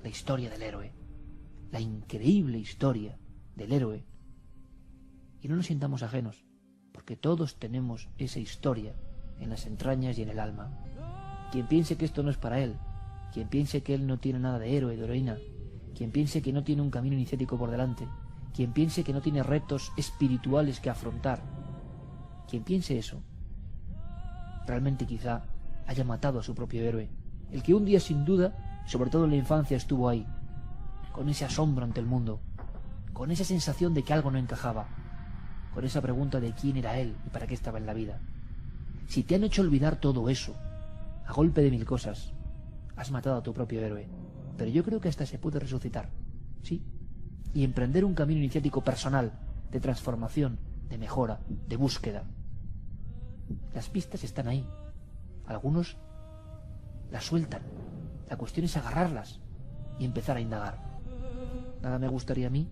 la historia del héroe, la increíble historia del héroe. Y no nos sintamos ajenos, porque todos tenemos esa historia en las entrañas y en el alma. Quien piense que esto no es para él, quien piense que él no tiene nada de héroe, de heroína, quien piense que no tiene un camino iniciático por delante, quien piense que no tiene retos espirituales que afrontar, quien piense eso, realmente quizá haya matado a su propio héroe, el que un día sin duda, sobre todo en la infancia, estuvo ahí, con ese asombro ante el mundo, con esa sensación de que algo no encajaba, con esa pregunta de quién era él y para qué estaba en la vida. Si te han hecho olvidar todo eso, a golpe de mil cosas, has matado a tu propio héroe. Pero yo creo que hasta se puede resucitar, sí, y emprender un camino iniciático personal, de transformación, de mejora, de búsqueda. Las pistas están ahí. Algunos las sueltan. La cuestión es agarrarlas y empezar a indagar. Nada me gustaría a mí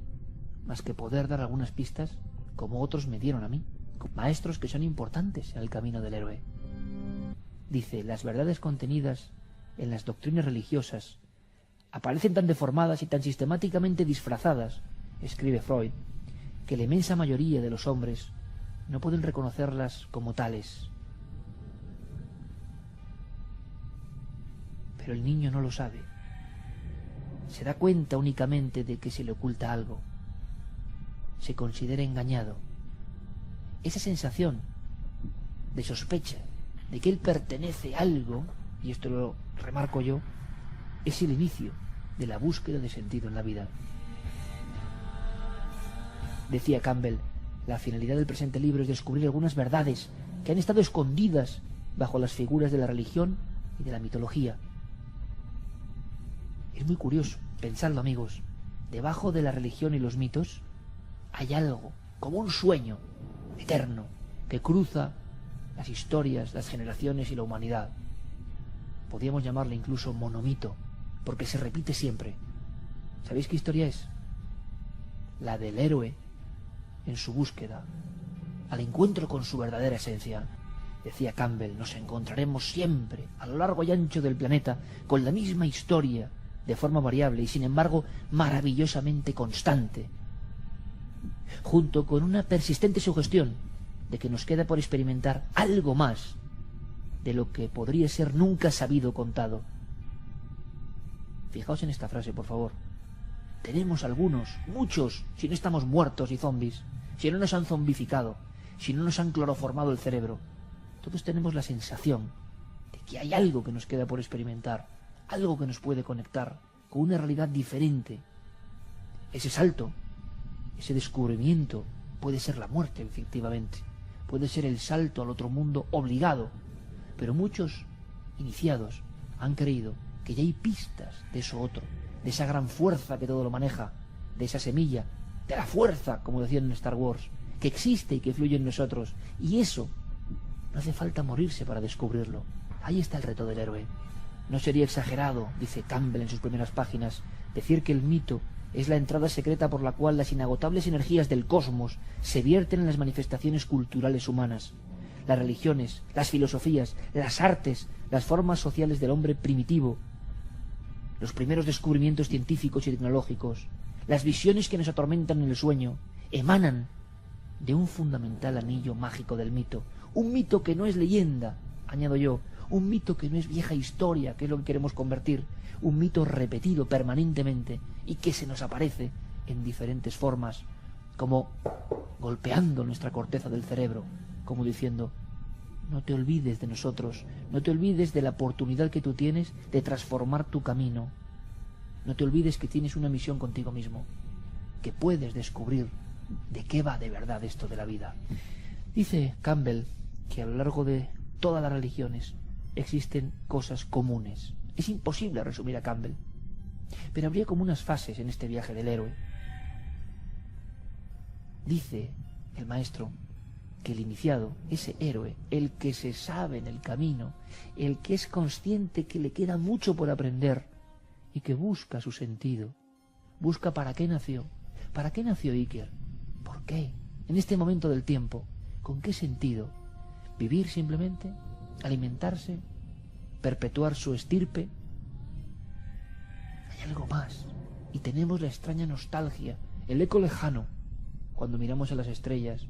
más que poder dar algunas pistas como otros me dieron a mí, maestros que son importantes en el camino del héroe. Dice, las verdades contenidas en las doctrinas religiosas aparecen tan deformadas y tan sistemáticamente disfrazadas, escribe Freud, que la inmensa mayoría de los hombres no pueden reconocerlas como tales. Pero el niño no lo sabe. Se da cuenta únicamente de que se le oculta algo. Se considera engañado. Esa sensación de sospecha, de que él pertenece a algo, y esto lo remarco yo, es el inicio de la búsqueda de sentido en la vida. Decía Campbell, la finalidad del presente libro es descubrir algunas verdades que han estado escondidas bajo las figuras de la religión y de la mitología. Es muy curioso, pensadlo, amigos, debajo de la religión y los mitos hay algo, como un sueño eterno, que cruza las historias, las generaciones y la humanidad. Podríamos llamarle incluso monomito, porque se repite siempre. ¿Sabéis qué historia es? La del héroe en su búsqueda, al encuentro con su verdadera esencia. Decía Campbell, nos encontraremos siempre, a lo largo y ancho del planeta, con la misma historia, de forma variable y sin embargo maravillosamente constante, junto con una persistente sugestión de que nos queda por experimentar algo más de lo que podría ser nunca sabido o contado. Fijaos en esta frase, por favor. Tenemos algunos, muchos, si no estamos muertos y zombies, si no nos han zombificado, si no nos han cloroformado el cerebro, todos tenemos la sensación de que hay algo que nos queda por experimentar, algo que nos puede conectar con una realidad diferente. Ese salto, ese descubrimiento, puede ser la muerte, efectivamente. Puede ser el salto al otro mundo obligado. Pero muchos iniciados han creído que ya hay pistas de eso otro, de esa gran fuerza que todo lo maneja, de esa semilla, de la fuerza, como decían en Star Wars, que existe y que fluye en nosotros. Y eso, no hace falta morirse para descubrirlo. Ahí está el reto del héroe. No sería exagerado, dice Campbell en sus primeras páginas, decir que el mito es la entrada secreta por la cual las inagotables energías del cosmos se vierten en las manifestaciones culturales humanas. Las religiones, las filosofías, las artes, las formas sociales del hombre primitivo, los primeros descubrimientos científicos y tecnológicos, las visiones que nos atormentan en el sueño, emanan de un fundamental anillo mágico del mito. Un mito que no es leyenda, añado yo, un mito que no es vieja historia, que es lo que queremos convertir, un mito repetido permanentemente y que se nos aparece en diferentes formas, como golpeando nuestra corteza del cerebro, como diciendo, no te olvides de nosotros, no te olvides de la oportunidad que tú tienes de transformar tu camino, no te olvides que tienes una misión contigo mismo, que puedes descubrir de qué va de verdad esto de la vida. Dice Campbell que a lo largo de todas las religiones existen cosas comunes. Es imposible resumir a Campbell, pero habría como unas fases en este viaje del héroe. Dice el maestro que el iniciado, ese héroe, el que se sabe en el camino, el que es consciente que le queda mucho por aprender y que busca su sentido, busca para qué nació Iker, por qué, en este momento del tiempo, con qué sentido, vivir simplemente, alimentarse, perpetuar su estirpe. Hay hay algo más. Y tenemos la extraña nostalgia, el eco lejano, cuando miramos a las estrellas,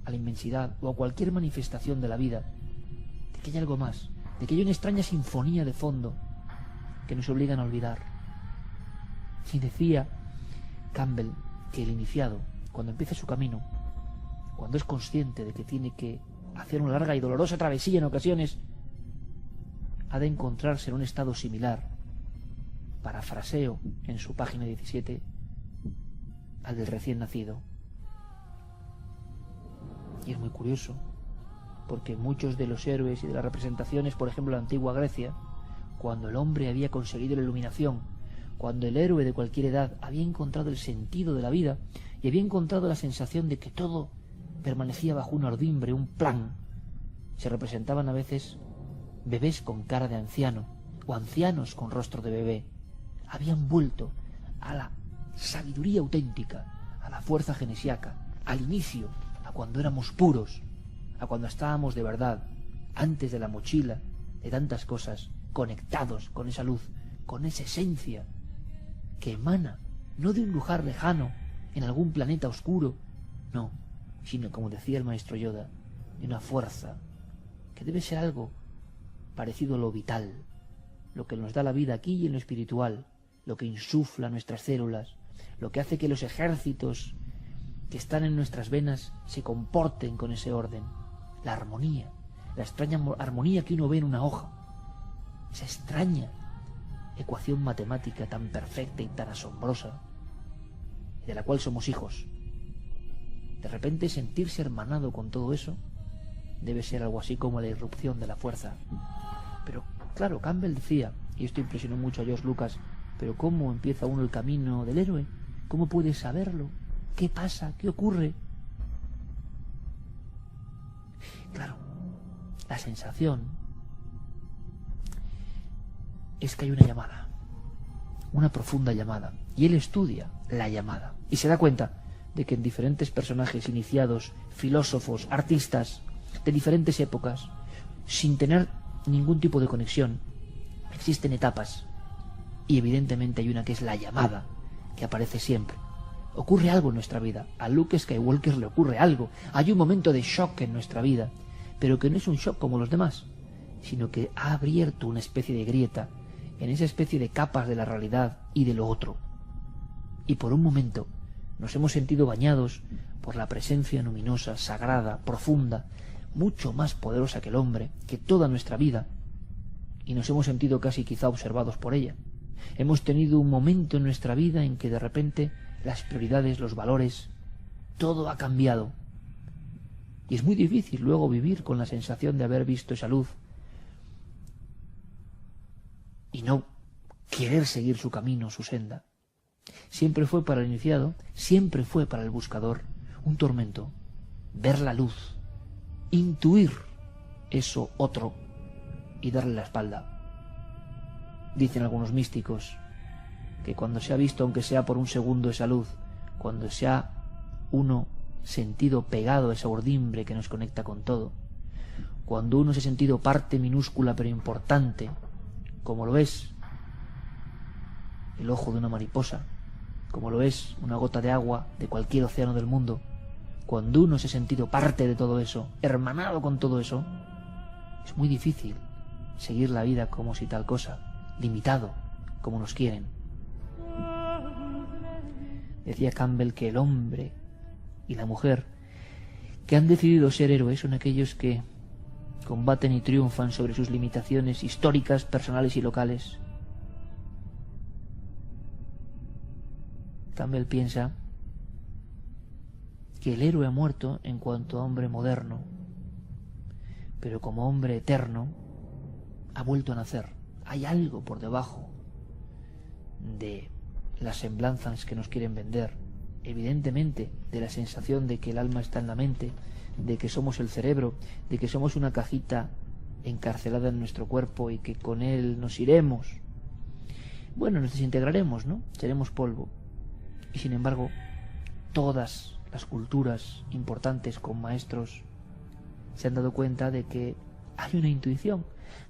a la inmensidad o a cualquier manifestación de la vida, de que hay algo más, de que hay una extraña sinfonía de fondo que nos obligan a olvidar. Y decía Campbell que el iniciado, cuando empieza su camino, cuando es consciente de que tiene que hacer una larga y dolorosa travesía en ocasiones, ha de encontrarse en un estado similar, parafraseo en su página 17, al del recién nacido. Y es muy curioso, porque muchos de los héroes y de las representaciones, por ejemplo, la antigua Grecia, cuando el hombre había conseguido la iluminación, cuando el héroe de cualquier edad había encontrado el sentido de la vida y había encontrado la sensación de que todo permanecía bajo una ordimbre, un plan, se representaban a veces bebés con cara de anciano o ancianos con rostro de bebé. Habían vuelto a la sabiduría auténtica, a la fuerza genesiaca, al inicio, a cuando éramos puros, a cuando estábamos de verdad, antes de la mochila, de tantas cosas, conectados con esa luz, con esa esencia que emana, no de un lugar lejano, en algún planeta oscuro, no, sino, como decía el maestro Yoda, de una fuerza que debe ser algo parecido a lo vital, lo que nos da la vida aquí y en lo espiritual, lo que insufla nuestras células, lo que hace que los ejércitos que están en nuestras venas se comporten con ese orden, la armonía, la extraña armonía que uno ve en una hoja, esa extraña ecuación matemática tan perfecta y tan asombrosa, de la cual somos hijos. De repente sentirse hermanado con todo eso debe ser algo así como la irrupción de la fuerza. Pero claro, Campbell decía, y esto impresionó mucho a George Lucas, pero ¿cómo empieza uno el camino del héroe? ¿Cómo puede saberlo? ¿Qué pasa? ¿Qué ocurre? Claro, la sensación es que hay una llamada, una profunda llamada, y él estudia la llamada y se da cuenta de que en diferentes personajes iniciados, filósofos, artistas de diferentes épocas, sin tener ningún tipo de conexión, existen etapas, y evidentemente hay una que es la llamada, que aparece siempre. Ocurre algo en nuestra vida, a Luke Skywalker le ocurre algo, hay un momento de shock en nuestra vida, pero que no es un shock como los demás, sino que ha abierto una especie de grieta en esa especie de capas de la realidad y de lo otro. Y por un momento nos hemos sentido bañados por la presencia luminosa, sagrada, profunda, mucho más poderosa que el hombre, que toda nuestra vida, y nos hemos sentido casi quizá observados por ella. Hemos tenido un momento en nuestra vida en que de repente las prioridades, los valores, todo ha cambiado. Y es muy difícil luego vivir con la sensación de haber visto esa luz y no querer seguir su camino, su senda. Siempre fue para el iniciado, siempre fue para el buscador un tormento, ver la luz, intuir eso otro y darle la espalda. Dicen algunos místicos que cuando se ha visto, aunque sea por un segundo, esa luz, cuando se ha uno sentido pegado a esa urdimbre que nos conecta con todo, cuando uno se ha sentido parte minúscula pero importante, como lo es el ojo de una mariposa, como lo es una gota de agua de cualquier océano del mundo, cuando uno se ha sentido parte de todo eso, hermanado con todo eso, es muy difícil seguir la vida como si tal cosa, limitado, como nos quieren. Decía Campbell que el hombre y la mujer que han decidido ser héroes son aquellos que combaten y triunfan sobre sus limitaciones históricas, personales y locales. Campbell piensa que el héroe ha muerto en cuanto a hombre moderno, pero como hombre eterno ha vuelto a nacer. Hay algo por debajo de las semblanzas que nos quieren vender, evidentemente de la sensación de que el alma está en la mente, de que somos el cerebro, de que somos una cajita encarcelada en nuestro cuerpo y que con él nos iremos. Bueno, nos desintegraremos, ¿no? Seremos polvo. Y sin embargo, todas las culturas importantes con maestros se han dado cuenta de que hay una intuición,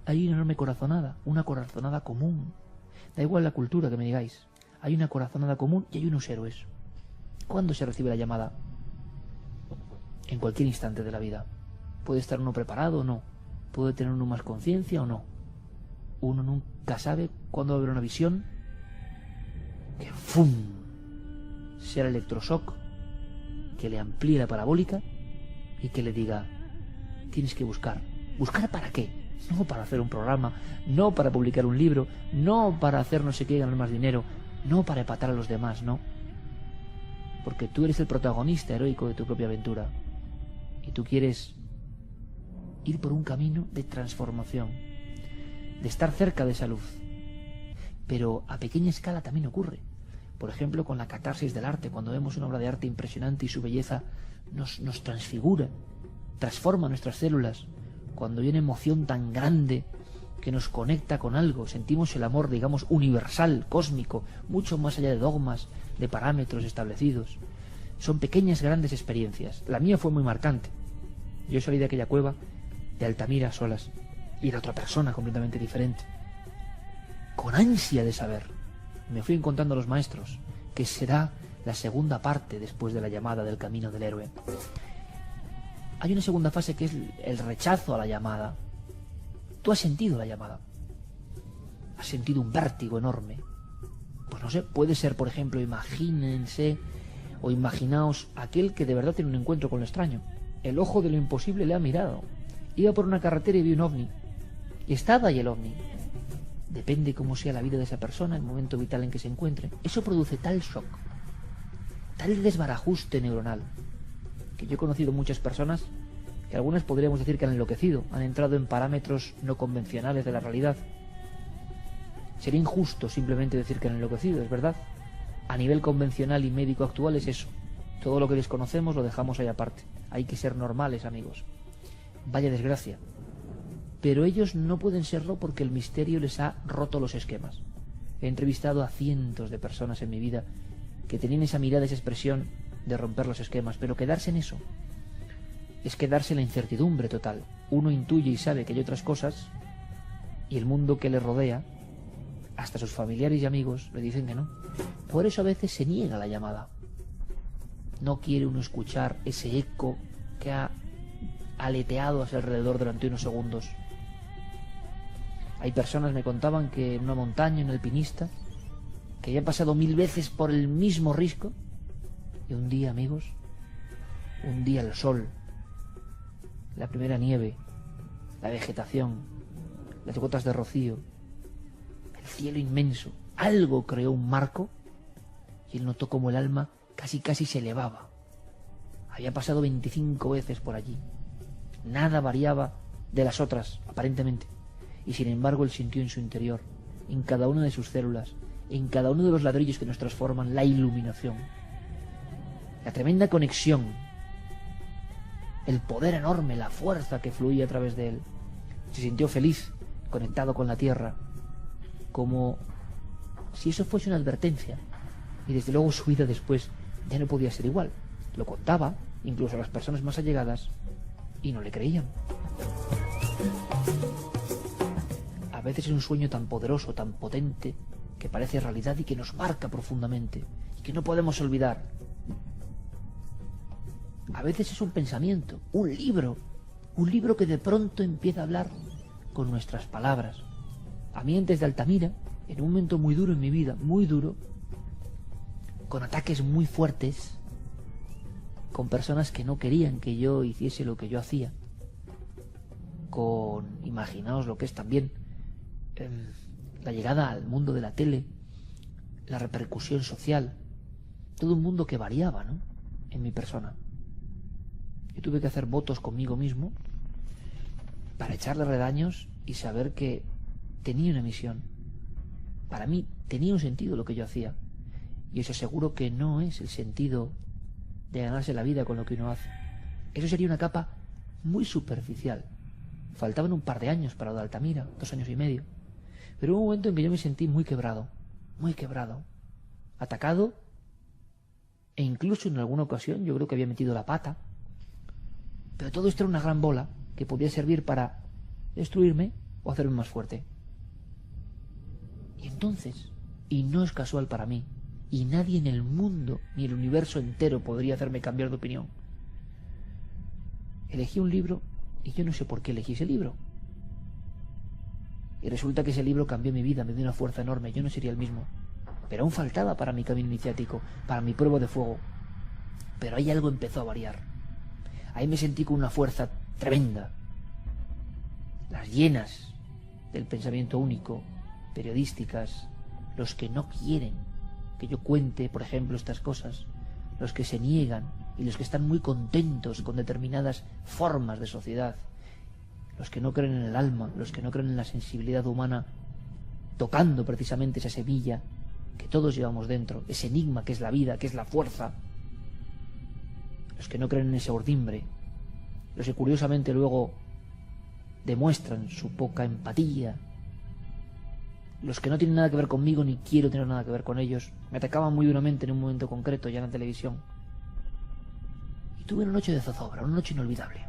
hay una enorme corazonada, una corazonada común, Da igual la cultura que me digáis. Hay una corazonada común y hay unos héroes. ¿Cuándo se recibe la llamada? En cualquier instante de la vida. Puede estar uno preparado o no. Puede tener uno más conciencia o no. Uno nunca sabe cuándo va a haber una visión que ¡fum! Sea el electroshock que le amplíe la parabólica y que le diga: tienes que buscar. ¿Buscar para qué? No para hacer un programa, no para publicar un libro, no para hacer no sé qué y ganar más dinero, no para empatar a los demás, no. Porque tú eres el protagonista heroico de tu propia aventura y tú quieres ir por un camino de transformación, de estar cerca de esa luz. Pero a pequeña escala también ocurre. Por ejemplo, con la catarsis del arte, cuando vemos una obra de arte impresionante y su belleza nos transfigura, transforma nuestras células. Cuando hay una emoción tan grande que nos conecta con algo, sentimos el amor, digamos, universal, cósmico, mucho más allá de dogmas, de parámetros establecidos. Son pequeñas, grandes experiencias. La mía fue muy marcante. Yo salí de aquella cueva de Altamira a solas y era otra persona completamente diferente, con ansia de saber. Me fui encontrando a los maestros, que será la segunda parte después de la llamada del camino del héroe. Hay una segunda fase que es el rechazo a la llamada. Tú has sentido la llamada, has sentido un vértigo enorme. Pues no sé, puede ser, por ejemplo, imagínense o imaginaos aquel que de verdad tiene un encuentro con lo extraño. El ojo de lo imposible le ha mirado. Iba por una carretera y vio un ovni. Y estaba ahí el ovni. Depende cómo sea la vida de esa persona, el momento vital en que se encuentre. Eso produce tal shock, tal desbarajuste neuronal, que yo he conocido muchas personas que algunas podríamos decir que han enloquecido, han entrado en parámetros no convencionales de la realidad. Sería injusto simplemente decir que han enloquecido, es verdad. A nivel convencional y médico actual es eso. Todo lo que desconocemos lo dejamos ahí aparte. Hay que ser normales, amigos. Vaya desgracia. Pero ellos no pueden serlo porque el misterio les ha roto los esquemas. He entrevistado a cientos de personas en mi vida que tenían esa mirada, esa expresión de romper los esquemas, pero quedarse en eso es quedarse en la incertidumbre total. Uno intuye y sabe que hay otras cosas y el mundo que le rodea, hasta sus familiares y amigos, le dicen que no. Por eso a veces se niega la llamada. No quiere uno escuchar ese eco que ha aleteado a su alrededor durante unos segundos. Hay personas, me contaban, que en una montaña, en alpinista, que habían pasado 1000 veces por el mismo risco, y un día, amigos, un día el sol, la primera nieve, la vegetación, las gotas de rocío, el cielo inmenso, algo creó un marco y él notó como el alma casi se elevaba. Había pasado 25 veces por allí. Nada variaba de las otras, aparentemente. Y sin embargo él sintió en su interior, en cada una de sus células, en cada uno de los ladrillos que nos transforman, la iluminación, la tremenda conexión, el poder enorme, la fuerza que fluía a través de él. Se sintió feliz, conectado con la tierra, como si eso fuese una advertencia. Y desde luego su vida después ya no podía ser igual. Lo contaba, incluso a las personas más allegadas, y no le creían. A veces es un sueño tan poderoso, tan potente, que parece realidad y que nos marca profundamente, y que no podemos olvidar. A veces es un pensamiento, un libro que de pronto empieza a hablar con nuestras palabras. A mí antes de Altamira, en un momento muy duro en mi vida, muy duro, con ataques muy fuertes, con personas que no querían que yo hiciese lo que yo hacía, con, imaginaos lo que es también la llegada al mundo de la tele, la repercusión social, todo un mundo que variaba, ¿no?, en mi persona. Yo tuve que hacer votos conmigo mismo para echarle redaños y saber que tenía una misión. Para mí tenía un sentido lo que yo hacía, y eso seguro que no es el sentido de ganarse la vida con lo que uno hace. Eso sería una capa muy superficial. Faltaban un par de años para lo de Altamira, 2 años y medio. Pero hubo un momento en que yo me sentí muy quebrado, atacado, e incluso en alguna ocasión yo creo que había metido la pata. Pero todo esto era una gran bola que podía servir para destruirme o hacerme más fuerte. Y entonces, y no es casual para mí, y nadie en el mundo ni el universo entero podría hacerme cambiar de opinión, elegí un libro y yo no sé por qué elegí ese libro. Y resulta que ese libro cambió mi vida, me dio una fuerza enorme, yo no sería el mismo. Pero aún faltaba para mi camino iniciático, para mi prueba de fuego. Pero ahí algo empezó a variar. Ahí me sentí con una fuerza tremenda. Las llenas del pensamiento único, periodísticas, los que no quieren que yo cuente, por ejemplo, estas cosas, los que se niegan y los que están muy contentos con determinadas formas de sociedad, los que no creen en el alma, los que no creen en la sensibilidad humana, tocando precisamente esa semilla que todos llevamos dentro, ese enigma que es la vida, que es la fuerza, los que no creen en ese urdimbre, los que curiosamente luego demuestran su poca empatía, los que no tienen nada que ver conmigo ni quiero tener nada que ver con ellos, me atacaban muy duramente en un momento concreto ya en la televisión. Y tuve una noche de zozobra, una noche inolvidable.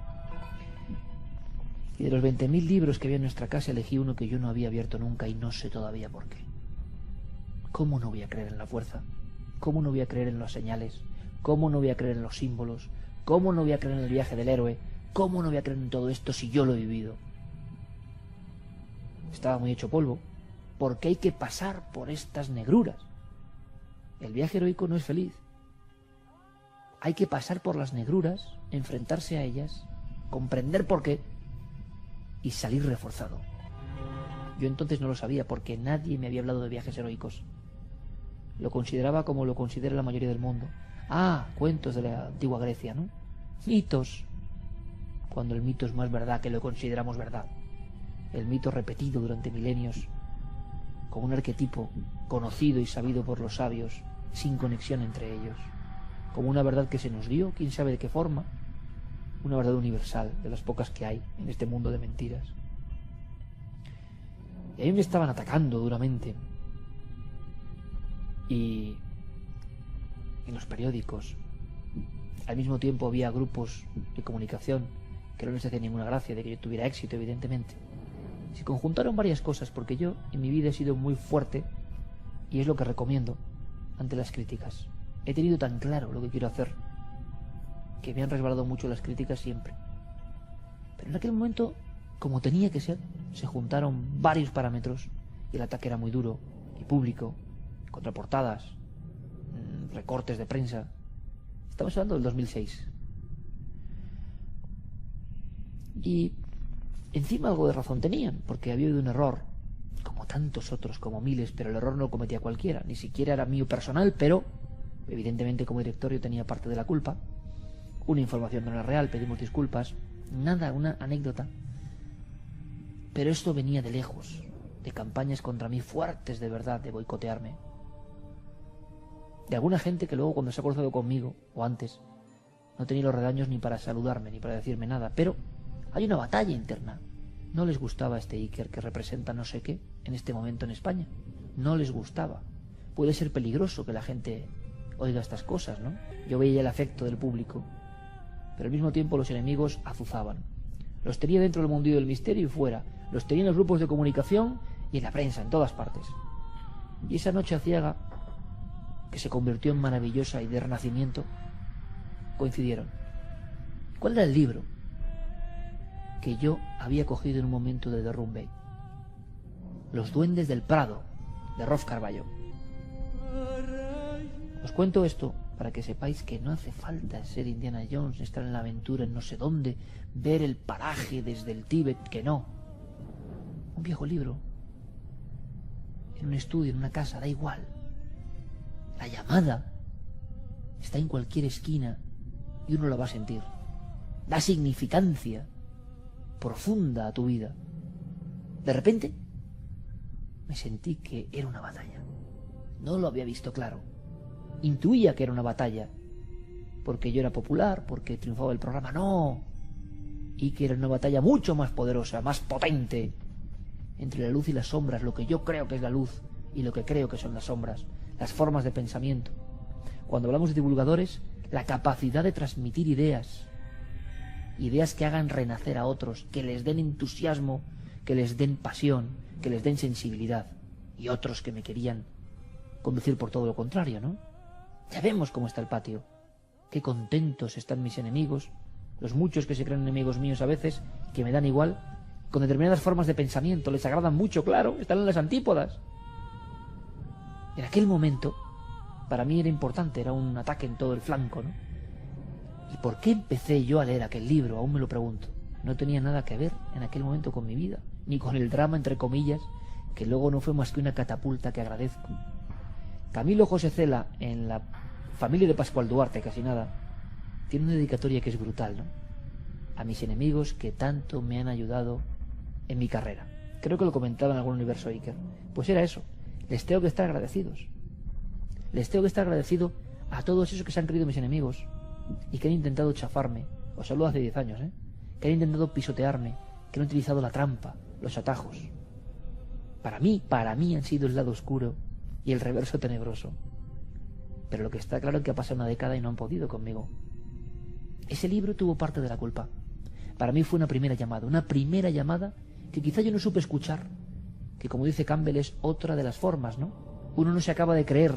Y de los 20.000 libros que había en nuestra casa elegí uno que yo no había abierto nunca y no sé todavía por qué. ¿Cómo no voy a creer en la fuerza? ¿Cómo no voy a creer en las señales? ¿Cómo no voy a creer en los símbolos? ¿Cómo no voy a creer en el viaje del héroe? ¿Cómo no voy a creer en todo esto si yo lo he vivido? Estaba muy hecho polvo, porque hay que pasar por estas negruras. El viaje heroico no es feliz. Hay que pasar por las negruras, enfrentarse a ellas, comprender por qué y salir reforzado. Yo entonces no lo sabía porque nadie me había hablado de viajes heroicos. Lo consideraba como lo considera la mayoría del mundo. Ah, cuentos de la antigua Grecia, ¿no? Mitos. Cuando el mito es más verdad que lo consideramos verdad. El mito repetido durante milenios, como un arquetipo conocido y sabido por los sabios, sin conexión entre ellos. Como una verdad que se nos dio, quién sabe de qué forma. Una verdad universal, de las pocas que hay en este mundo de mentiras. Y a mí me estaban atacando duramente. Y en los periódicos, al mismo tiempo había grupos de comunicación que no les hacía ninguna gracia de que yo tuviera éxito, evidentemente. Se conjuntaron varias cosas porque yo en mi vida he sido muy fuerte y es lo que recomiendo ante las críticas. He tenido tan claro lo que quiero hacer que me han resbalado mucho las críticas siempre. Pero en aquel momento, como tenía que ser, se juntaron varios parámetros y el ataque era muy duro y público, contraportadas, recortes de prensa. Estamos hablando del 2006. Y encima algo de razón tenían, porque había habido un error, como tantos otros, como miles, pero el error no lo cometía cualquiera, ni siquiera era mío personal, pero evidentemente como director yo tenía parte de la culpa. Una información no era real, pedimos disculpas, nada, una anécdota. Pero esto venía de lejos, de campañas contra mí fuertes de verdad, de boicotearme. De alguna gente que luego cuando se ha cruzado conmigo, o antes, no tenía los redaños ni para saludarme, ni para decirme nada, pero hay una batalla interna. No les gustaba este Iker que representa no sé qué en este momento en España. No les gustaba. Puede ser peligroso que la gente oiga estas cosas, ¿no? Yo veía el afecto del público, pero al mismo tiempo los enemigos azuzaban. Los tenía dentro del mundillo del misterio y fuera. Los tenía en los grupos de comunicación y en la prensa, en todas partes. Y esa noche aciaga, que se convirtió en maravillosa y de renacimiento, coincidieron. ¿Cuál era el libro que yo había cogido en un momento de derrumbe? Los duendes del Prado, de Rolf Carballo. Os cuento esto para que sepáis que no hace falta ser Indiana Jones, estar en la aventura en no sé dónde, ver el paraje desde el Tíbet, que no. Un viejo libro, en un estudio, en una casa, da igual. La llamada está en cualquier esquina y uno la va a sentir. Da significancia profunda a tu vida. De repente me sentí que era una batalla. No lo había visto claro. Intuía que era una batalla porque yo era popular, porque triunfaba el programa. No, y que era una batalla mucho más poderosa, más potente, entre la luz y las sombras, lo que yo creo que es la luz y lo que creo que son las sombras, las formas de pensamiento. Cuando hablamos de divulgadores, la capacidad de transmitir ideas que hagan renacer a otros, que les den entusiasmo, que les den pasión, que les den sensibilidad. y otros que me querían conducir por todo lo contrario, ¿no? Ya vemos cómo está el patio. Qué contentos están mis enemigos, los muchos que se creen enemigos míos a veces, que me dan igual, con determinadas formas de pensamiento, les agradan mucho, claro, están en las antípodas. En aquel momento, para mí era importante, era un ataque en todo el flanco, ¿no? ¿Y por qué empecé yo a leer aquel libro? Aún me lo pregunto. No tenía nada que ver en aquel momento con mi vida, ni con el drama, entre comillas, que luego no fue más que una catapulta que agradezco. Camilo José Cela, en la familia de Pascual Duarte, casi nada, tiene una dedicatoria que es brutal, ¿no? A mis enemigos que tanto me han ayudado en mi carrera. Creo que lo comentaba en algún universo Iker. Pues era eso. Les tengo que estar agradecidos. Les tengo que estar agradecido a todos esos que se han creído mis enemigos y que han intentado chafarme. Os hablo hace 10 años, que han intentado pisotearme, que han utilizado la trampa, los atajos. Para mí han sido el lado oscuro y el reverso tenebroso. Pero lo que está claro es que ha pasado una década y no han podido conmigo. Ese libro tuvo parte de la culpa. Para mí fue una primera llamada que quizá yo no supe escuchar, que como dice Campbell es otra de las formas, ¿no? Uno no se acaba de creer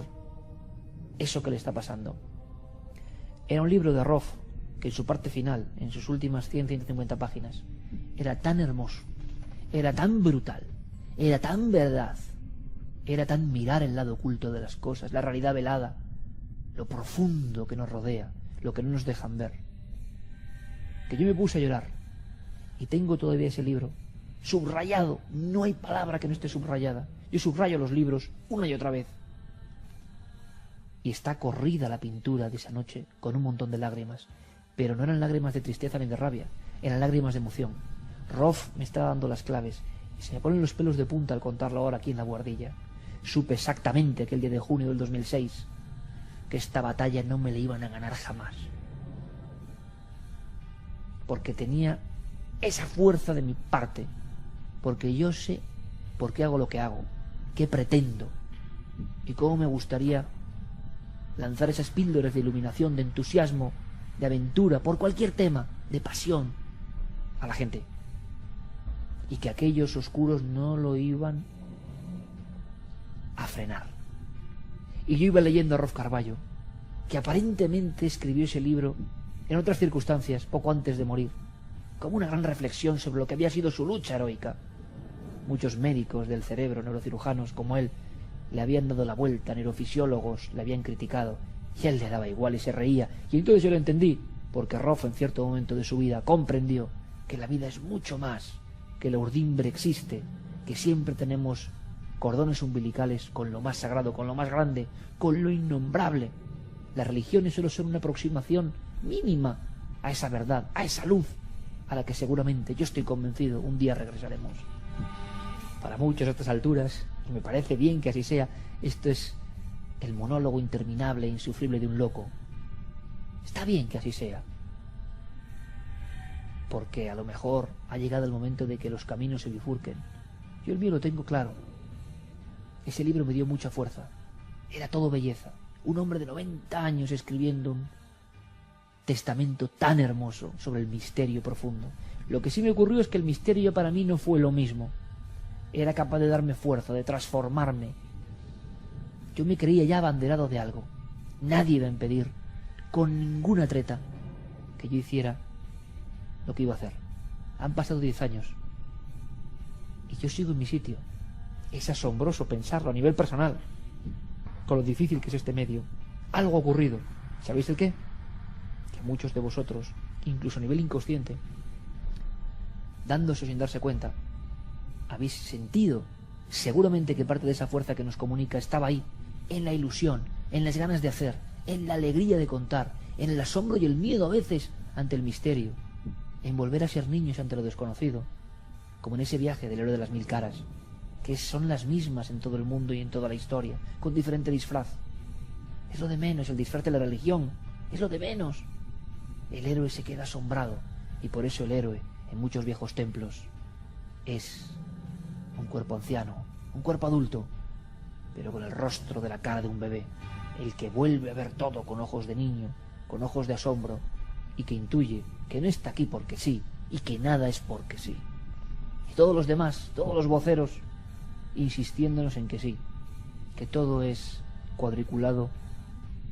eso que le está pasando. Era un libro de Roth que en su parte final, en sus últimas 100-150 páginas, era tan hermoso, era tan brutal, era tan verdad, era tan mirar el lado oculto de las cosas, la realidad velada, lo profundo que nos rodea, lo que no nos dejan ver, que yo me puse a llorar y tengo todavía ese libro subrayado. No hay palabra que no esté subrayada. Yo subrayo los libros una y otra vez y está corrida la pintura de esa noche con un montón de lágrimas, pero no eran lágrimas de tristeza ni de rabia, eran lágrimas de emoción. Roth me estaba dando las claves y se me ponen los pelos de punta al contarlo ahora aquí en la Boardilla. Supe exactamente aquel día de junio del 2006 que esta batalla no me la iban a ganar jamás, porque tenía esa fuerza de mi parte, porque yo sé por qué hago lo que hago, qué pretendo y cómo me gustaría lanzar esas píldoras de iluminación, de entusiasmo, de aventura, por cualquier tema, de pasión a la gente, y que aquellos oscuros no lo iban a frenar. Y yo iba leyendo a Rolf Carballo, que aparentemente escribió ese libro en otras circunstancias, poco antes de morir, como una gran reflexión sobre lo que había sido su lucha heroica. Muchos médicos del cerebro, neurocirujanos como él, le habían dado la vuelta, neurofisiólogos le habían criticado, y a él le daba igual y se reía. Y entonces yo lo entendí, porque Rolf en cierto momento de su vida comprendió que la vida es mucho más, que la urdimbre existe, que siempre tenemos cordones umbilicales con lo más sagrado, con lo más grande, con lo innombrable. Las religiones solo son una aproximación mínima a esa verdad, a esa luz, a la que seguramente, yo estoy convencido, un día regresaremos. Para muchos a estas alturas, y me parece bien que así sea, esto es el monólogo interminable e insufrible de un loco. Está bien que así sea, porque a lo mejor ha llegado el momento de que los caminos se bifurquen. Yo el mío lo tengo claro. Ese libro me dio mucha fuerza, era todo belleza. Un hombre de 90 años escribiendo un testamento tan hermoso sobre el misterio profundo. Lo que sí me ocurrió es que el misterio para mí no fue lo mismo. Era capaz de darme fuerza, de transformarme. Yo me creía ya abanderado de algo. Nadie iba a impedir, con ninguna treta, que yo hiciera lo que iba a hacer. Han pasado 10 años y yo sigo en mi sitio. Es asombroso pensarlo a nivel personal, con lo difícil que es este medio. Algo ha ocurrido. ¿Sabéis el qué? Que muchos de vosotros, incluso a nivel inconsciente, dándose o sin darse cuenta, habéis sentido seguramente que parte de esa fuerza que nos comunica estaba ahí, en la ilusión, en las ganas de hacer, en la alegría de contar, en el asombro y el miedo a veces ante el misterio, en volver a ser niños ante lo desconocido, como en ese viaje del héroe de las 1000 caras, que son las mismas en todo el mundo y en toda la historia, con diferente disfraz. Es lo de menos el disfraz de la religión, es lo de menos. El héroe se queda asombrado, y por eso el héroe, en muchos viejos templos, es un cuerpo anciano, un cuerpo adulto, pero con el rostro de la cara de un bebé, el que vuelve a ver todo con ojos de niño, con ojos de asombro, y que intuye que no está aquí porque sí, y que nada es porque sí. Y todos los demás, todos los voceros, insistiéndonos en que sí, que todo es cuadriculado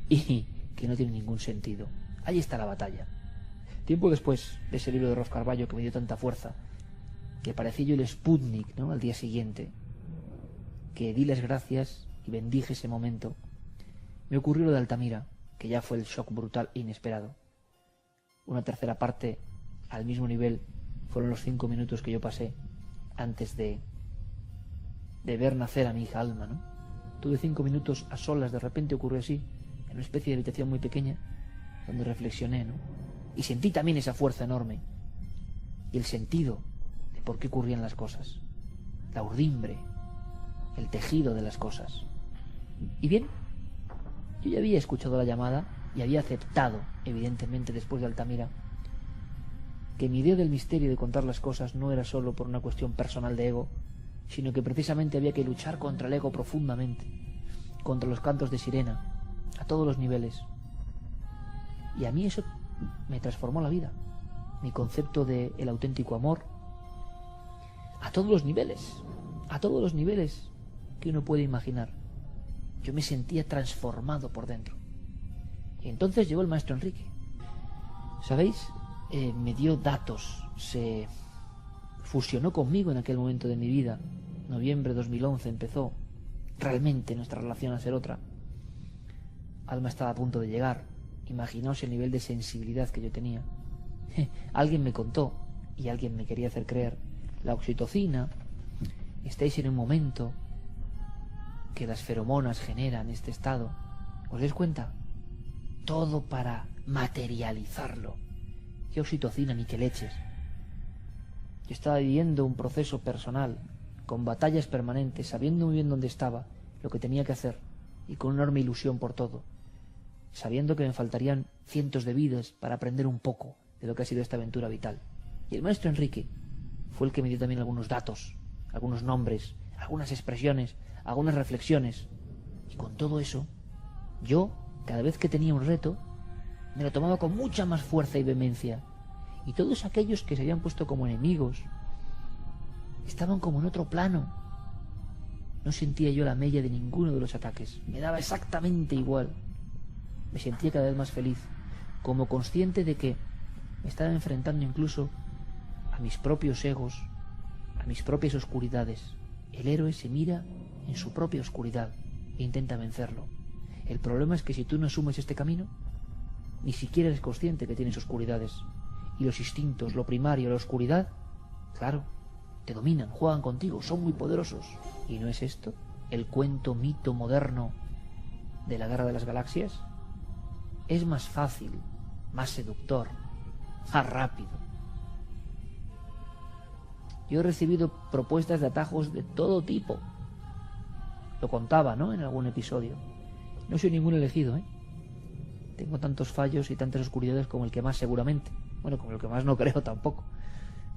y que no tiene ningún sentido. Ahí está la batalla. Tiempo después de ese libro de Rolf Carballo que me dio tanta fuerza, que parecía yo el Sputnik, ¿no?, al día siguiente, que di las gracias y bendije ese momento, me ocurrió lo de Altamira, que ya fue el shock brutal e inesperado. Una tercera parte al mismo nivel fueron los 5 minutos que yo pasé antes de ver nacer a mi hija Alma, ¿no? Tuve 5 minutos a solas, de repente ocurrió así, en una especie de habitación muy pequeña, donde reflexioné, ¿no? Y sentí también esa fuerza enorme y el sentido de por qué ocurrían las cosas, la urdimbre, el tejido de las cosas. Y bien, yo ya había escuchado la llamada y había aceptado, evidentemente después de Altamira, que mi idea del misterio de contar las cosas no era solo por una cuestión personal de ego, sino que precisamente había que luchar contra el ego profundamente, contra los cantos de sirena, a todos los niveles. Y a mí eso me transformó la vida, mi concepto de el auténtico amor, a todos los niveles que uno puede imaginar. Yo me sentía transformado por dentro. Y entonces llegó el maestro Enrique. ¿Sabéis? Me dio datos, se fusionó conmigo en aquel momento de mi vida. Noviembre de 2011 empezó realmente nuestra relación a ser otra. Alma estaba a punto de llegar. Imaginaos el nivel de sensibilidad que yo tenía. Alguien me contó, y alguien me quería hacer creer, la oxitocina, estáis en un momento que las feromonas generan este estado. ¿Os dais cuenta? Todo para materializarlo. ¿Qué oxitocina ni qué leches? Yo estaba viviendo un proceso personal, con batallas permanentes, sabiendo muy bien dónde estaba, lo que tenía que hacer, y con una enorme ilusión por todo, sabiendo que me faltarían cientos de vidas para aprender un poco de lo que ha sido esta aventura vital. Y el maestro Enrique fue el que me dio también algunos datos, algunos nombres, algunas expresiones, algunas reflexiones. Y con todo eso, yo, cada vez que tenía un reto, me lo tomaba con mucha más fuerza y vehemencia. Y todos aquellos que se habían puesto como enemigos estaban como en otro plano. No sentía yo la mella de ninguno de los ataques. Me daba exactamente igual. Me sentía cada vez más feliz, como consciente de que me estaba enfrentando incluso a mis propios egos, a mis propias oscuridades. El héroe se mira en su propia oscuridad e intenta vencerlo. El problema es que si tú no asumes este camino, ni siquiera eres consciente que tienes oscuridades. Y los instintos, lo primario, la oscuridad, claro, te dominan, juegan contigo, son muy poderosos. ¿Y no es esto el cuento mito moderno de la Guerra de las Galaxias? Es más fácil, más seductor, más rápido. Yo he recibido propuestas de atajos de todo tipo. Lo contaba, ¿no?, en algún episodio. No soy ningún elegido, ¿eh? Tengo tantos fallos y tantas oscuridades como el que más, seguramente. Bueno, como el que más no creo tampoco.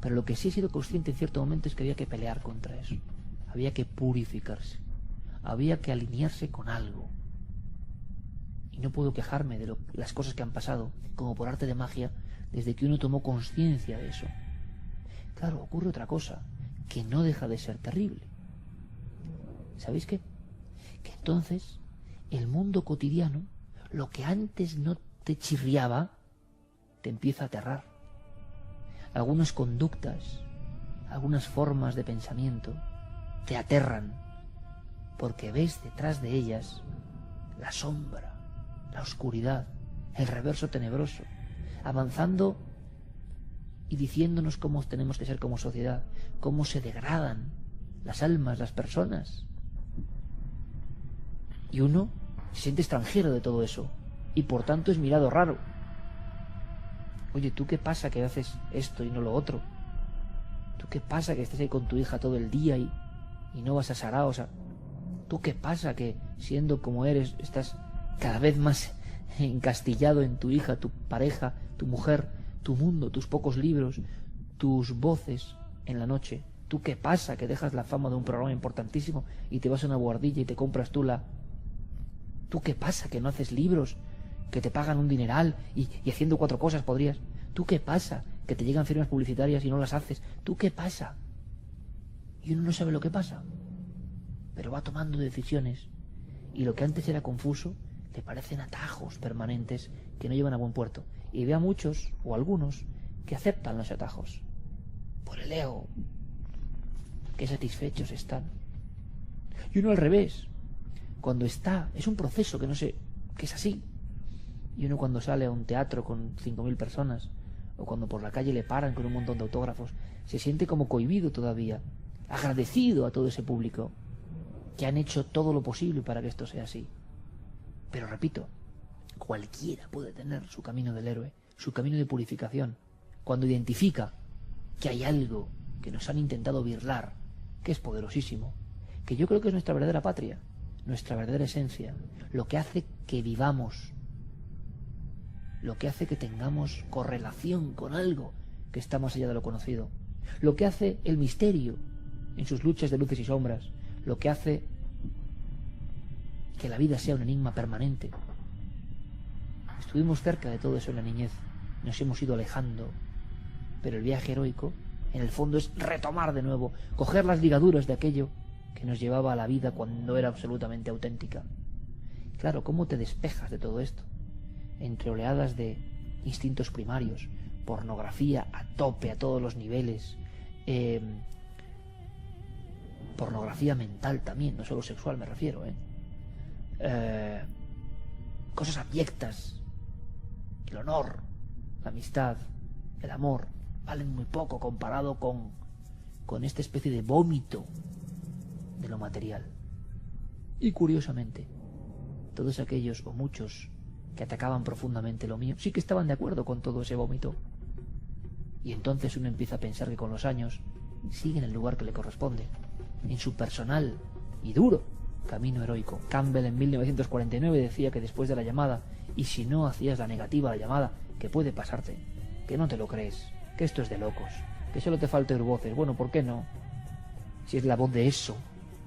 Pero lo que sí he sido consciente en cierto momento es que había que pelear contra eso. Había que purificarse. Había que alinearse con algo. Y no puedo quejarme de las cosas que han pasado, como por arte de magia, desde que uno tomó conciencia de eso. Claro, ocurre otra cosa, que no deja de ser terrible. ¿Sabéis qué? Que entonces el mundo cotidiano, lo que antes no te chirriaba, te empieza a aterrar. Algunas conductas, algunas formas de pensamiento te aterran, porque ves detrás de ellas la sombra, la oscuridad, el reverso tenebroso, avanzando y diciéndonos cómo tenemos que ser como sociedad, cómo se degradan las almas, las personas. Y uno se siente extranjero de todo eso, y por tanto es mirado raro. Oye, ¿tú qué pasa que haces esto y no lo otro? ¿Tú qué pasa que estés ahí con tu hija todo el día y no vas a Sarao? O sea, ¿tú qué pasa que, siendo como eres, estás cada vez más encastillado en tu hija, tu pareja, tu mujer, tu mundo, tus pocos libros, tus voces en la noche? ¿Tú qué pasa que dejas la fama de un programa importantísimo y te vas a una guardilla y te compras tú la... ¿Tú qué pasa que no haces libros que te pagan un dineral y haciendo 4 cosas podrías? ¿Tú qué pasa que te llegan firmas publicitarias y no las haces? ¿Tú qué pasa? Y uno no sabe lo que pasa. pero va tomando decisiones, y lo que antes era confuso le parecen atajos permanentes que no llevan a buen puerto. Y ve a muchos, o algunos, que aceptan los atajos por el ego, que satisfechos están. Y uno al revés, cuando está, es un proceso que no sé, que es así. Y uno cuando sale a un teatro con 5.000 personas, o cuando por la calle le paran con un montón de autógrafos, se siente como cohibido todavía, agradecido a todo ese público que han hecho todo lo posible para que esto sea así. Pero repito, cualquiera puede tener su camino del héroe, su camino de purificación, cuando identifica que hay algo que nos han intentado birlar, que es poderosísimo, que yo creo que es nuestra verdadera patria, nuestra verdadera esencia, lo que hace que vivamos, lo que hace que tengamos correlación con algo que está más allá de lo conocido, lo que hace el misterio en sus luchas de luces y sombras, lo que hace que la vida sea un enigma permanente. Estuvimos cerca de todo eso en la niñez, nos hemos ido alejando, pero el viaje heroico, en el fondo, es retomar de nuevo, coger las ligaduras de aquello que nos llevaba a la vida cuando era absolutamente auténtica. Claro, ¿cómo te despejas de todo esto? Entre oleadas de instintos primarios, pornografía a tope, a todos los niveles, pornografía mental también, no solo sexual me refiero, cosas abyectas, el honor, la amistad, el amor, valen muy poco comparado con esta especie de vómito de lo material. Y curiosamente, todos aquellos, o muchos, que atacaban profundamente lo mío, sí que estaban de acuerdo con todo ese vómito. Y entonces uno empieza a pensar que con los años sigue en el lugar que le corresponde, en su personal y duro camino heroico. Campbell en 1949 decía que después de la llamada, y si no hacías la negativa a la llamada, que puede pasarte, que no te lo crees, que esto es de locos, que solo te falta oír voces. Bueno, ¿por qué no? Si es la voz de eso,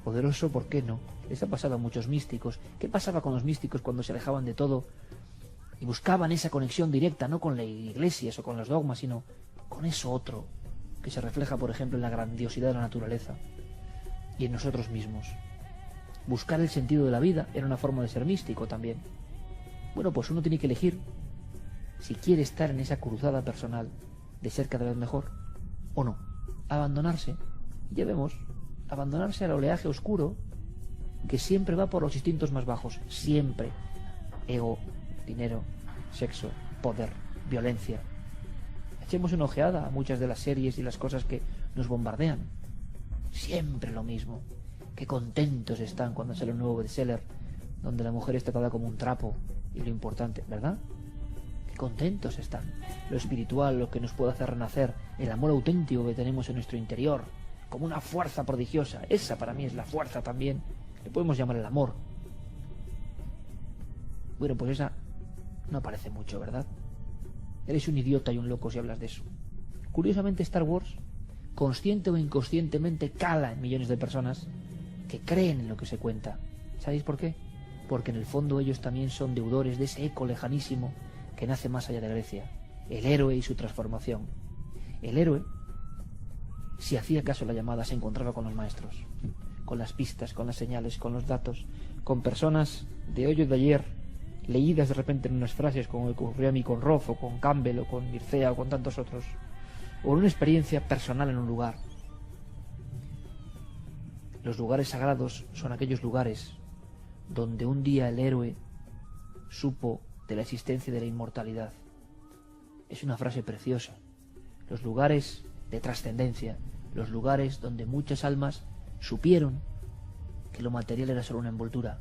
poderoso, ¿por qué no? Les ha pasado a muchos místicos. ¿Qué pasaba con los místicos cuando se alejaban de todo y buscaban esa conexión directa, no con la iglesia o con los dogmas, sino con eso otro, que se refleja, por ejemplo, en la grandiosidad de la naturaleza y en nosotros mismos? Buscar el sentido de la vida era una forma de ser místico también. Bueno, pues uno tiene que elegir si quiere estar en esa cruzada personal de ser cada vez mejor o no. Abandonarse, ya vemos, abandonarse al oleaje oscuro que siempre va por los instintos más bajos, siempre. Ego, dinero, sexo, poder, violencia. Echemos una ojeada a muchas de las series y las cosas que nos bombardean. Siempre lo mismo. Qué contentos están cuando sale un nuevo bestseller donde la mujer es tratada como un trapo y lo importante, ¿verdad? Qué contentos están. Lo espiritual, lo que nos puede hacer renacer, el amor auténtico que tenemos en nuestro interior, como una fuerza prodigiosa. Esa para mí es la fuerza también. Le podemos llamar el amor. Bueno, pues esa no aparece mucho, ¿verdad? Eres un idiota y un loco si hablas de eso. Curiosamente, Star Wars, consciente o inconscientemente, cala en millones de personas que creen en lo que se cuenta. ¿Sabéis por qué? Porque en el fondo ellos también son deudores de ese eco lejanísimo que nace más allá de Grecia, el héroe y su transformación. El héroe, si hacía caso a la llamada, se encontraba con los maestros, con las pistas, con las señales, con los datos, con personas de hoy o de ayer, leídas de repente en unas frases, como me ocurrió a mí con Roth, o con Campbell, o con Mircea, o con tantos otros, o en una experiencia personal en un lugar. Los lugares sagrados son aquellos lugares donde un día el héroe supo de la existencia de la inmortalidad. Es una frase preciosa. Los lugares de trascendencia, los lugares donde muchas almas supieron que lo material era solo una envoltura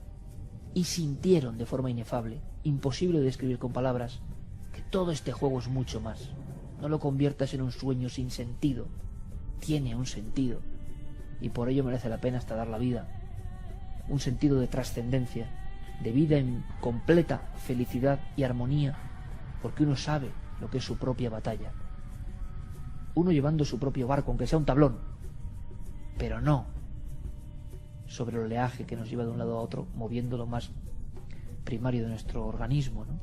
y sintieron de forma inefable, imposible de describir con palabras, que todo este juego es mucho más. No lo conviertas en un sueño sin sentido. Tiene un sentido. Y por ello merece la pena hasta dar la vida. Un sentido de trascendencia, de vida en completa felicidad y armonía, porque uno sabe lo que es su propia batalla. Uno llevando su propio barco, aunque sea un tablón, pero no sobre el oleaje que nos lleva de un lado a otro, moviendo lo más primario de nuestro organismo, ¿no?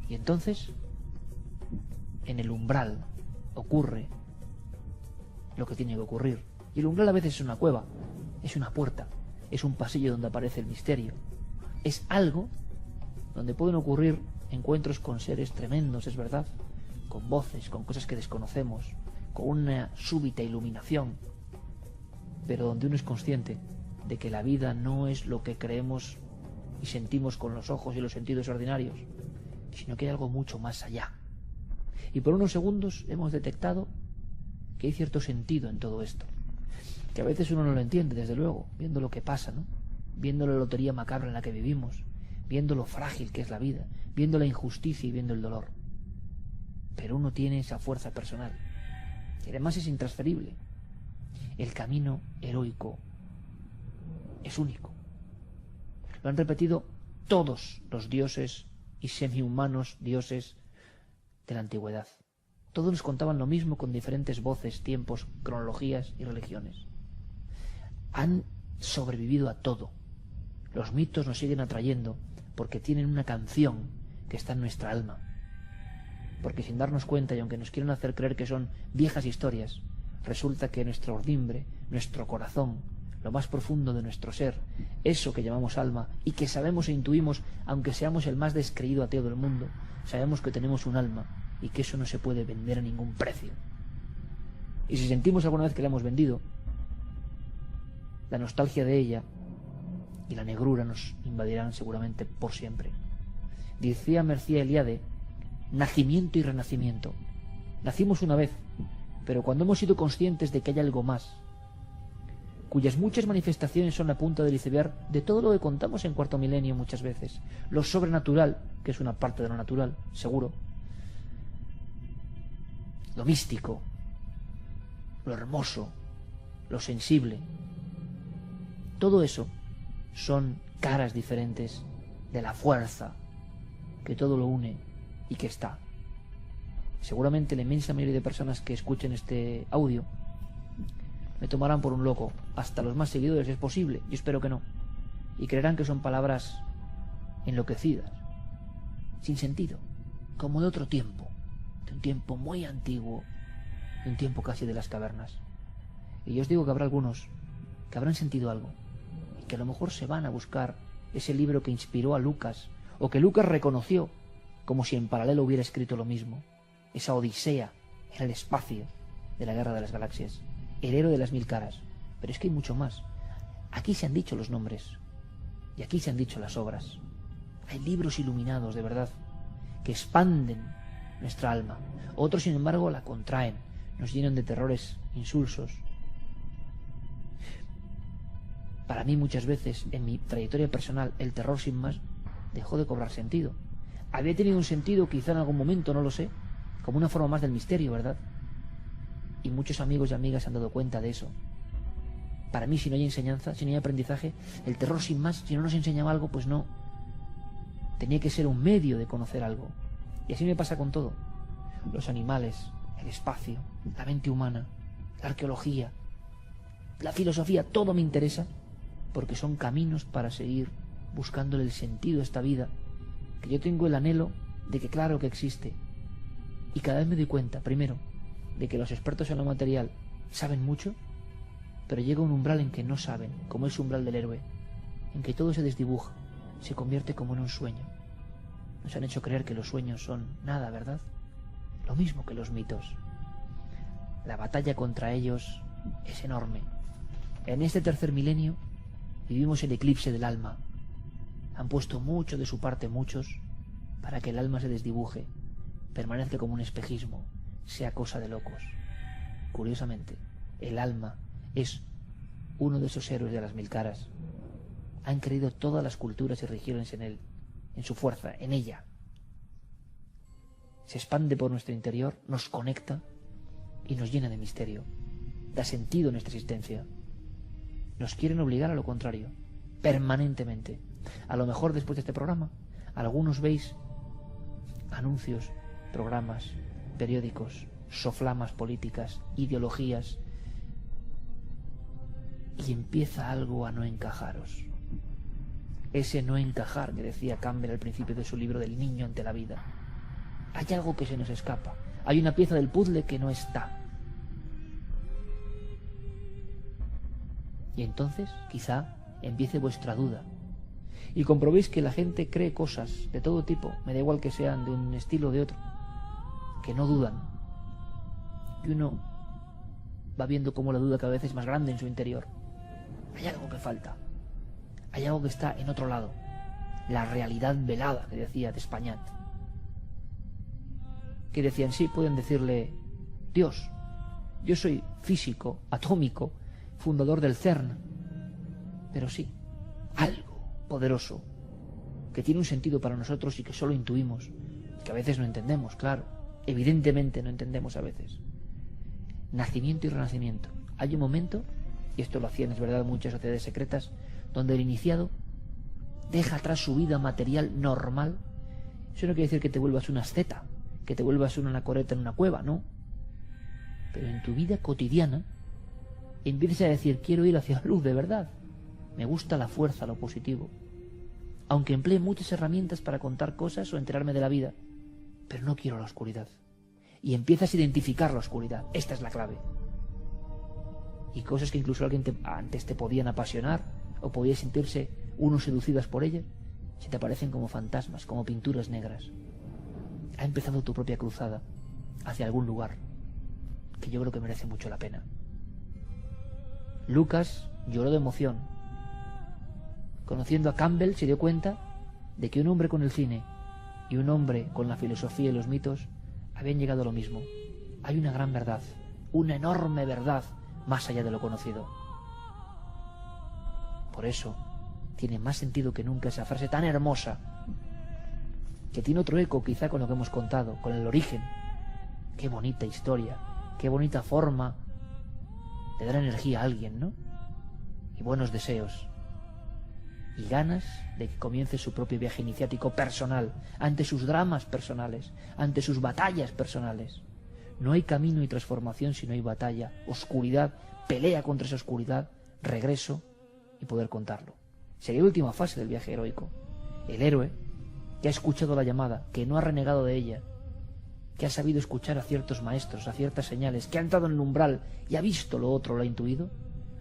Y entonces, en el umbral ocurre lo que tiene que ocurrir. Y el umbral a veces es una cueva, es una puerta, es un pasillo donde aparece el misterio, es algo donde pueden ocurrir encuentros con seres tremendos, es verdad, con voces, con cosas que desconocemos, con una súbita iluminación, pero donde uno es consciente de que la vida no es lo que creemos y sentimos con los ojos y los sentidos ordinarios, sino que hay algo mucho más allá. Y por unos segundos hemos detectado que hay cierto sentido en todo esto, que a veces uno no lo entiende, desde luego, viendo lo que pasa, ¿no? Viendo la lotería macabra en la que vivimos, viendo lo frágil que es la vida, viendo la injusticia y viendo el dolor. Pero uno tiene esa fuerza personal, y además es intransferible. El camino heroico es único. Lo han repetido todos los dioses y semihumanos dioses de la antigüedad. Todos nos contaban lo mismo con diferentes voces, tiempos, cronologías y religiones. Han sobrevivido a todo. Los mitos nos siguen atrayendo porque tienen una canción que está en nuestra alma. Porque sin darnos cuenta, y aunque nos quieran hacer creer que son viejas historias, resulta que nuestro ordimbre, nuestro corazón, lo más profundo de nuestro ser, eso que llamamos alma y que sabemos e intuimos, aunque seamos el más descreído ateo del mundo, sabemos que tenemos un alma y que eso no se puede vender a ningún precio. Y si sentimos alguna vez que la hemos vendido, la nostalgia de ella y la negrura nos invadirán seguramente por siempre. Decía Mircea Eliade, nacimiento y renacimiento. Nacimos una vez, pero cuando hemos sido conscientes de que hay algo más, cuyas muchas manifestaciones son la punta del iceberg de todo lo que contamos en Cuarto Milenio muchas veces, lo sobrenatural, que es una parte de lo natural, seguro, lo místico, lo hermoso, lo sensible, todo eso son caras diferentes de la fuerza que todo lo une y que está. Seguramente la inmensa mayoría de personas que escuchen este audio me tomarán por un loco, hasta los más seguidores, es posible, yo espero que no, y creerán que son palabras enloquecidas, sin sentido, como de otro tiempo, de un tiempo muy antiguo, de un tiempo casi de las cavernas. Y yo os digo que habrá algunos que habrán sentido algo, y que a lo mejor se van a buscar ese libro que inspiró a Lucas, o que Lucas reconoció, como si en paralelo hubiera escrito lo mismo, esa odisea en el espacio de la Guerra de las Galaxias, el héroe de las 1000 caras. Pero es que hay mucho más. Aquí se han dicho los nombres, y aquí se han dicho las obras. Hay libros iluminados, de verdad, que expanden nuestra alma. Otros, sin embargo, la contraen, nos llenan de terrores insulsos. Para mí, muchas veces, en mi trayectoria personal, el terror sin más dejó de cobrar sentido. Había tenido un sentido, quizá en algún momento, no lo sé, como una forma más del misterio, ¿verdad? Y muchos amigos y amigas se han dado cuenta de eso. Para mí, si no hay enseñanza, si no hay aprendizaje, el terror sin más, si no nos enseñaba algo, pues no. Tenía que ser un medio de conocer algo. Y así me pasa con todo. Los animales, el espacio, la mente humana, la arqueología, la filosofía, todo me interesa, porque son caminos para seguir buscándole el sentido a esta vida, que yo tengo el anhelo de que claro que existe. Y cada vez me doy cuenta, primero, de que los expertos en lo material saben mucho, pero llega un umbral en que no saben, como es el umbral del héroe, en que todo se desdibuja, se convierte como en un sueño. Nos han hecho creer que los sueños son nada, ¿verdad? Lo mismo que los mitos. La batalla contra ellos es enorme. En este tercer milenio vivimos el eclipse del alma. Han puesto mucho de su parte muchos para que el alma se desdibuje, permanezca como un espejismo, sea cosa de locos. Curiosamente, el alma es uno de esos héroes de las 1000 caras. Han creído todas las culturas y religiones en él, en su fuerza, en ella. Se expande por nuestro interior, nos conecta y nos llena de misterio. Da sentido a nuestra existencia. Nos quieren obligar a lo contrario, permanentemente. A lo mejor después de este programa, algunos veis anuncios, programas, periódicos, soflamas políticas, ideologías, y empieza algo a no encajaros. Ese no encajar que decía Campbell al principio de su libro del niño ante la vida. Hay algo que se nos escapa. Hay una pieza del puzzle que no está. Y entonces, quizá, empiece vuestra duda. Y comprobéis que la gente cree cosas de todo tipo, me da igual que sean de un estilo o de otro, que no dudan. Y uno va viendo cómo la duda cada vez es más grande en su interior. Hay algo que falta. Hay algo que está en otro lado. La realidad velada, que decía D'Espagnat. Que decían, sí, pueden decirle, Dios, yo soy físico, atómico, fundador del CERN. Pero sí, algo poderoso, que tiene un sentido para nosotros y que solo intuimos, que a veces no entendemos, claro, evidentemente no entendemos a veces. Nacimiento y renacimiento. Hay un momento, y esto lo hacían, es verdad, muchas sociedades secretas, donde el iniciado deja atrás su vida material normal. Eso no quiere decir que te vuelvas una asceta, que te vuelvas una anacoreta en una cueva, no. Pero en tu vida cotidiana empieces a decir, quiero ir hacia la luz de verdad. Me gusta la fuerza, lo positivo. Aunque emplee muchas herramientas para contar cosas o enterarme de la vida, pero no quiero la oscuridad. Y empiezas a identificar la oscuridad. Esta es la clave. Y cosas que incluso antes te podían apasionar o podías sentirse uno seducidas por ellas, se te aparecen como fantasmas, como pinturas negras. Ha empezado tu propia cruzada hacia algún lugar que yo creo que merece mucho la pena. Lucas lloró de emoción. Conociendo a Campbell se dio cuenta de que un hombre con el cine y un hombre con la filosofía y los mitos habían llegado a lo mismo. Hay una gran verdad, una enorme verdad más allá de lo conocido. Por eso tiene más sentido que nunca esa frase tan hermosa, que tiene otro eco quizá con lo que hemos contado, con el origen. Qué bonita historia, qué bonita forma de dar energía a alguien, ¿no? Y buenos deseos. Y ganas de que comience su propio viaje iniciático personal, ante sus dramas personales, ante sus batallas personales. No hay camino y transformación si no hay batalla, oscuridad, pelea contra esa oscuridad, regreso y poder contarlo. Sería la última fase del viaje heroico. El héroe que ha escuchado la llamada, que no ha renegado de ella, que ha sabido escuchar a ciertos maestros, a ciertas señales, que ha entrado en el umbral y ha visto lo otro, lo ha intuido,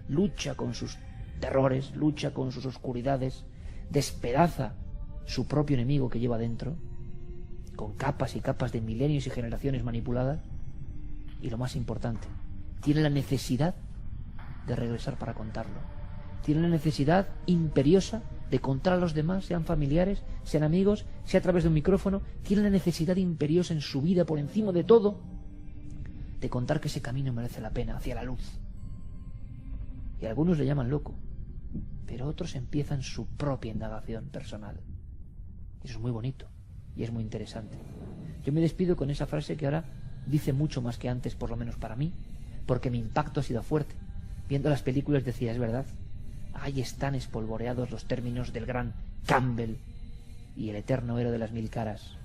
lucha con sus terrores, lucha con sus oscuridades, despedaza su propio enemigo que lleva dentro, con capas y capas de milenios y generaciones manipuladas, y lo más importante, tiene la necesidad de regresar para contarlo. Tiene la necesidad imperiosa de contar a los demás, sean familiares, sean amigos, sea a través de un micrófono. Tiene la necesidad imperiosa en su vida, por encima de todo, de contar que ese camino merece la pena, hacia la luz. Y algunos le llaman loco, pero otros empiezan su propia indagación personal. Eso es muy bonito y es muy interesante. Yo me despido con esa frase que ahora dice mucho más que antes, por lo menos para mí, porque mi impacto ha sido fuerte. Viendo las películas decía, es verdad, ahí están espolvoreados los términos del gran Campbell y el eterno héroe de las 1000 caras.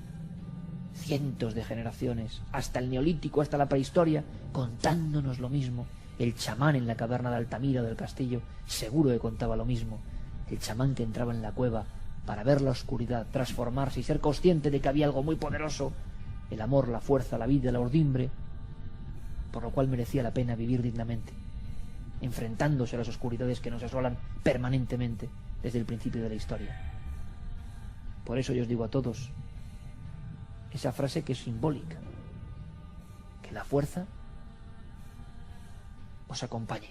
Cientos de generaciones, hasta el neolítico, hasta la prehistoria, contándonos lo mismo. El chamán en la caverna de Altamira o del castillo seguro que contaba lo mismo. El chamán que entraba en la cueva para ver la oscuridad, transformarse y ser consciente de que había algo muy poderoso, el amor, la fuerza, la vida, la urdimbre, por lo cual merecía la pena vivir dignamente, enfrentándose a las oscuridades que nos asolan permanentemente desde el principio de la historia. Por eso yo os digo a todos esa frase que es simbólica, que la fuerza os acompañe.